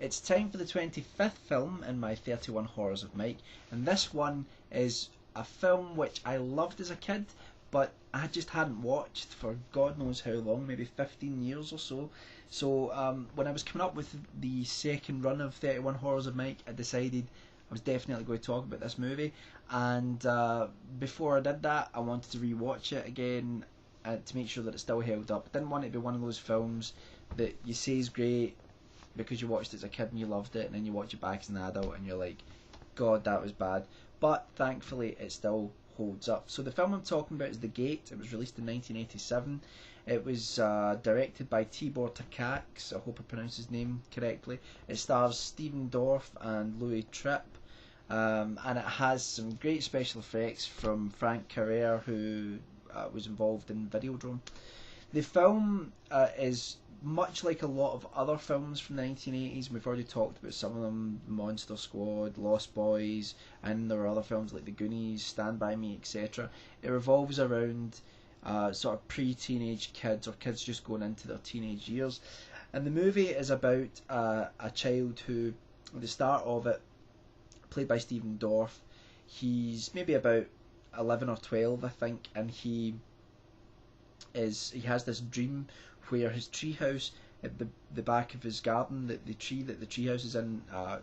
It's time for the 25th film in my 31 Horrors of Mike, and this one is a film which I loved as a kid, but I just hadn't watched for God knows how long, maybe 15 years or so. So when I was coming up with the second run of 31 Horrors of Mike, I decided I was definitely going to talk about this movie. And before I did that, I wanted to rewatch it again to make sure that it still held up. I didn't want it to be one of those films that you say is great because you watched it as a kid and you loved it, and then you watch it back as an adult and you're like, God, that was bad. But thankfully, it still holds up. So the film I'm talking about is The Gate. It was released in 1987. It was directed by Tibor Takacs. I hope I pronounced his name correctly. It stars Stephen Dorff and Louis Tripp. And it has some great special effects from Frank Carrere, who was involved in Videodrome. The film is much like a lot of other films from the 1980s. We've already talked about some of them: Monster Squad, Lost Boys, and there are other films like The Goonies, Stand By Me, etc. It revolves around sort of pre-teenage kids, or kids just going into their teenage years. And the movie is about a child who, at the start of it, played by Stephen Dorff, he's maybe about 11 or 12, I think, and he has this dream where his treehouse at the back of his garden, the tree that the treehouse is in, I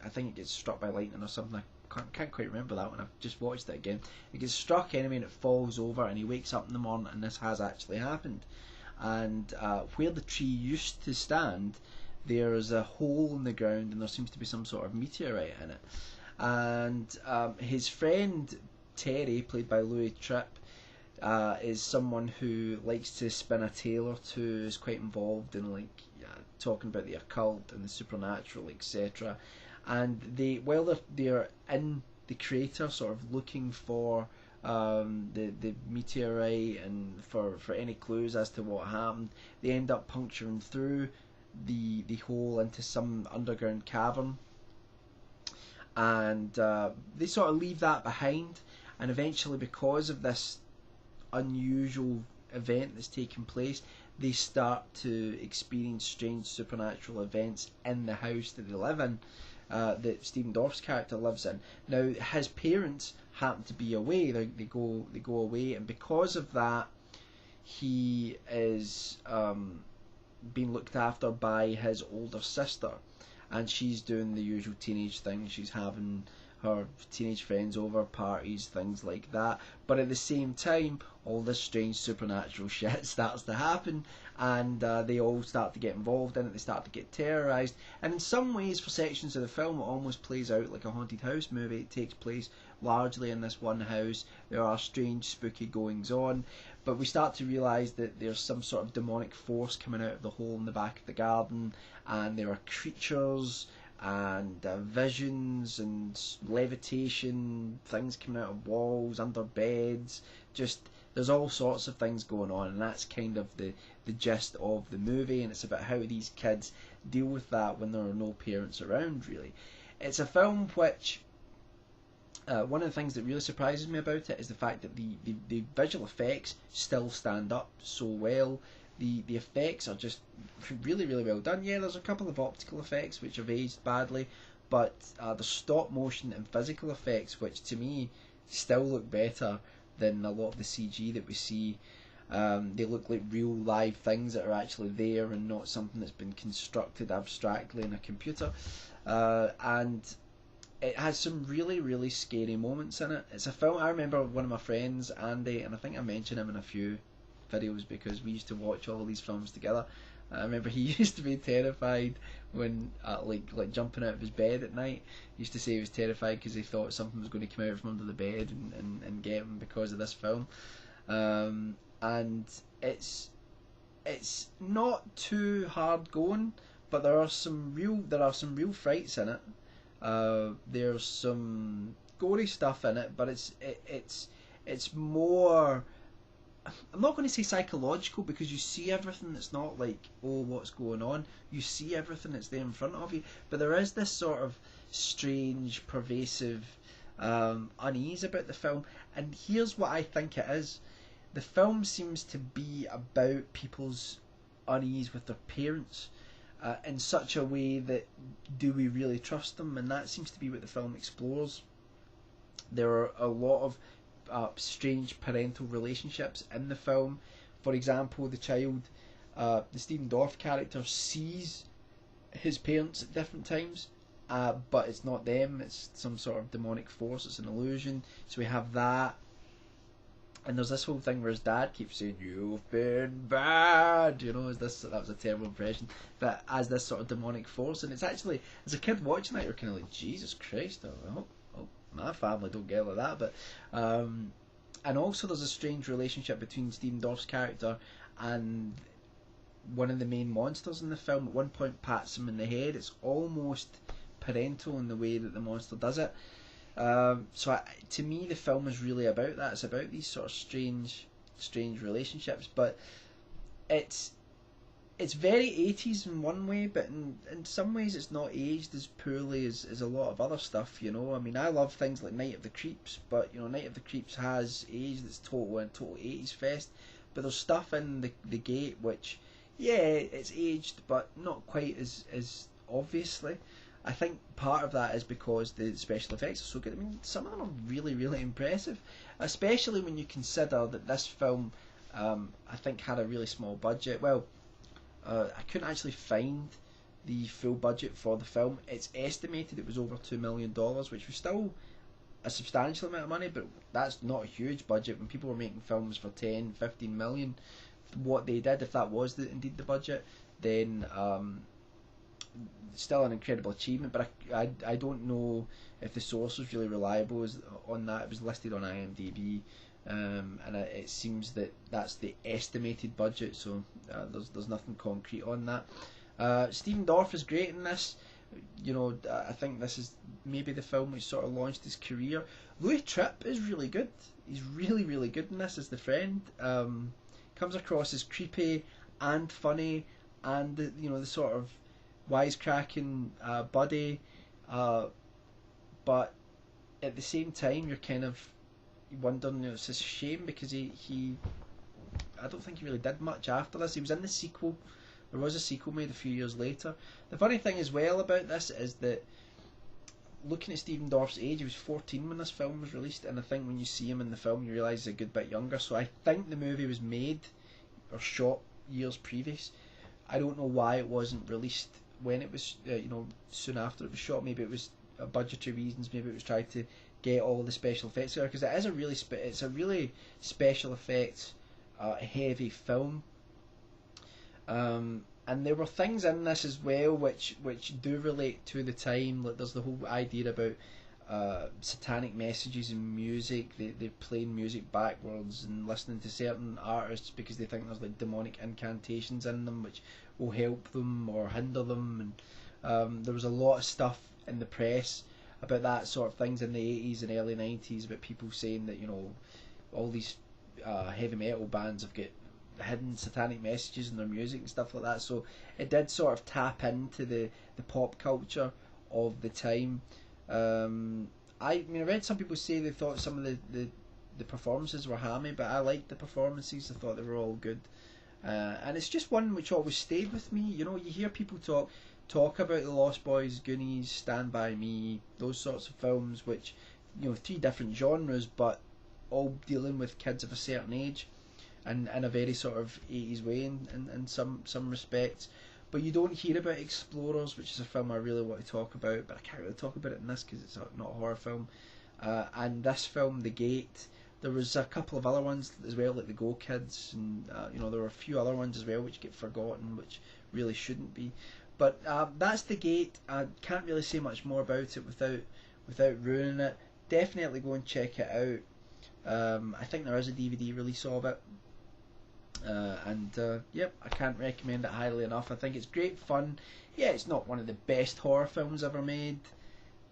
think it gets struck by lightning or something. I can't quite remember that one. I've just watched it again. It gets struck anyway, and it falls over, and he wakes up in the morning, and this has actually happened. And where the tree used to stand, there's a hole in the ground, and there seems to be some sort of meteorite in it. And his friend Terry, played by Louis Tripp, is someone who likes to spin a tale or two, is quite involved in talking about the occult and the supernatural, etc. And while they're in the crater, sort of looking for the meteorite and for any clues as to what happened, they end up puncturing through the hole into some underground cavern, and they sort of leave that behind. And eventually, because of this unusual event that's taking place, they start to experience strange supernatural events in the house that they live in, that Stephen Dorff's character lives in. Now, his parents happen to be away. They go away, and because of that, he is being looked after by his older sister, and she's doing the usual teenage thing. She's having her teenage friends over, parties, things like that. But at the same time, all this strange supernatural shit starts to happen, and they all start to get involved in it. They start to get terrorised, and in some ways, for sections of the film, it almost plays out like a haunted house movie. It takes place largely in this one house. There are strange, spooky goings on, but we start to realise that there's some sort of demonic force coming out of the hole in the back of the garden, and there are creatures and visions and levitation, things coming out of walls, under beds. Just, there's all sorts of things going on, and that's kind of the gist of the movie, and it's about how these kids deal with that when there are no parents around, really. It's a film which, one of the things that really surprises me about it is the fact that the visual effects still stand up so well. The effects are just really, really well done. Yeah, there's a couple of optical effects which have aged badly, but the stop motion and physical effects, which to me still look better than a lot of the CG that we see. They look like real live things that are actually there and not something that's been constructed abstractly in a computer. And it has some really, really scary moments in it. It's a film, I remember one of my friends, Andy, and I think I mentioned him in a few videos because we used to watch all of these films together. I remember he used to be terrified when like jumping out of his bed at night. He used to say he was terrified because he thought something was going to come out from under the bed and get him because of this film. And it's not too hard going, but there are some real frights in it. There's some gory stuff in it, but it's more, I'm not going to say psychological, because you see everything. That's not like, oh, what's going on. You see everything that's there in front of you, but there is this sort of strange, pervasive unease about the film. And here's what I think it is. The film seems to be about people's unease with their parents in such a way that do we really trust them? And that seems to be what the film explores. There are a lot of strange parental relationships in the film. For example, the Stephen Dorff character, sees his parents at different times, but it's not them, it's some sort of demonic force, it's an illusion. So we have that. And there's this whole thing where his dad keeps saying, "You've been bad," that was a terrible impression, but as this sort of demonic force. And it's actually, as a kid watching that, you're kind of like, Jesus Christ, my family don't get like that. But and also there's a strange relationship between Stephen Dorff's character and one of the main monsters in the film. At one point pats him in the head. It's almost parental in the way that the monster does it. To me, the film is really about that. It's about these sort of strange relationships, but it's very 80s in one way, but in some ways it's not aged as poorly as a lot of other stuff. I mean, I love things like Night of the Creeps, but Night of the Creeps has aged. It's total 80s fest. But there's stuff in the Gate which, yeah, it's aged, but not quite as obviously. I think part of that is because the special effects are so good. I mean, some of them are really, really impressive, especially when you consider that this film, I think, had a really small budget. Well, I couldn't actually find the full budget for the film. It's estimated it was over $2 million, which was still a substantial amount of money, but that's not a huge budget when people were making films for 10, 15 million. What they did, if that was indeed the budget, then still an incredible achievement. But I don't know if the source was really reliable on that. It was listed on IMDb, and it seems that that's the estimated budget, so there's nothing concrete on that. Stephen Dorff is great in this. I think this is maybe the film which sort of launched his career. Louis Tripp is really good. He's really, really good in this as the friend. Comes across as creepy and funny, and the sort of wisecracking buddy, but at the same time you're kind of wondering, it's a shame because he I don't think he really did much after this. He was in the sequel. There was a sequel made a few years later. The funny thing as well about this is that, looking at Stephen Dorff's age, he was 14 when this film was released, and I think when you see him in the film you realise he's a good bit younger. So I think the movie was made or shot years previous. I don't know why it wasn't released when it was, soon after it was shot. Maybe it was budgetary reasons. Maybe it was trying to get all the special effects there, because it is it's a really special effects heavy film. And there were things in this as well which do relate to the time. Like, there's the whole idea about satanic messages in music. They're playing music backwards and listening to certain artists because they think there's like demonic incantations in them which will help them or hinder them. And there was a lot of stuff in the press about that sort of things in the 80s and early 90s about people saying that all these heavy metal bands have got hidden satanic messages in their music and stuff like that. So it did sort of tap into the pop culture of the time. I read some people say they thought some of the performances were hammy, but I liked the performances. I thought they were all good, and it's just one which always stayed with me. You hear people talk about The Lost Boys, Goonies, Stand By Me, those sorts of films, which three different genres, but all dealing with kids of a certain age, and in a very sort of 80s way in some respects. But you don't hear about Explorers, which is a film I really want to talk about, but I can't really talk about it in this because it's not a horror film. And this film, The Gate, there was a couple of other ones as well, like The Go Kids, and there were a few other ones as well which get forgotten, which really shouldn't be. But that's The Gate. I can't really say much more about it without ruining it. Definitely go and check it out. I think there is a DVD release of it. Yep, I can't recommend it highly enough. I think it's great fun. Yeah, it's not one of the best horror films ever made,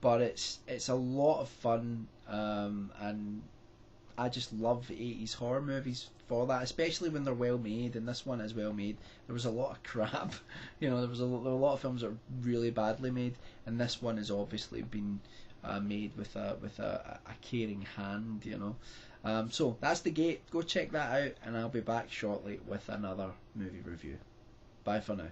but it's a lot of fun, and I just love 80s horror movies for that, especially when they're well made, and this one is well made. There was a lot of crap, there were a lot of films that were really badly made, and this one has obviously been made with a caring hand, So that's The Gate. Go check that out, and I'll be back shortly with another movie review. Bye for now.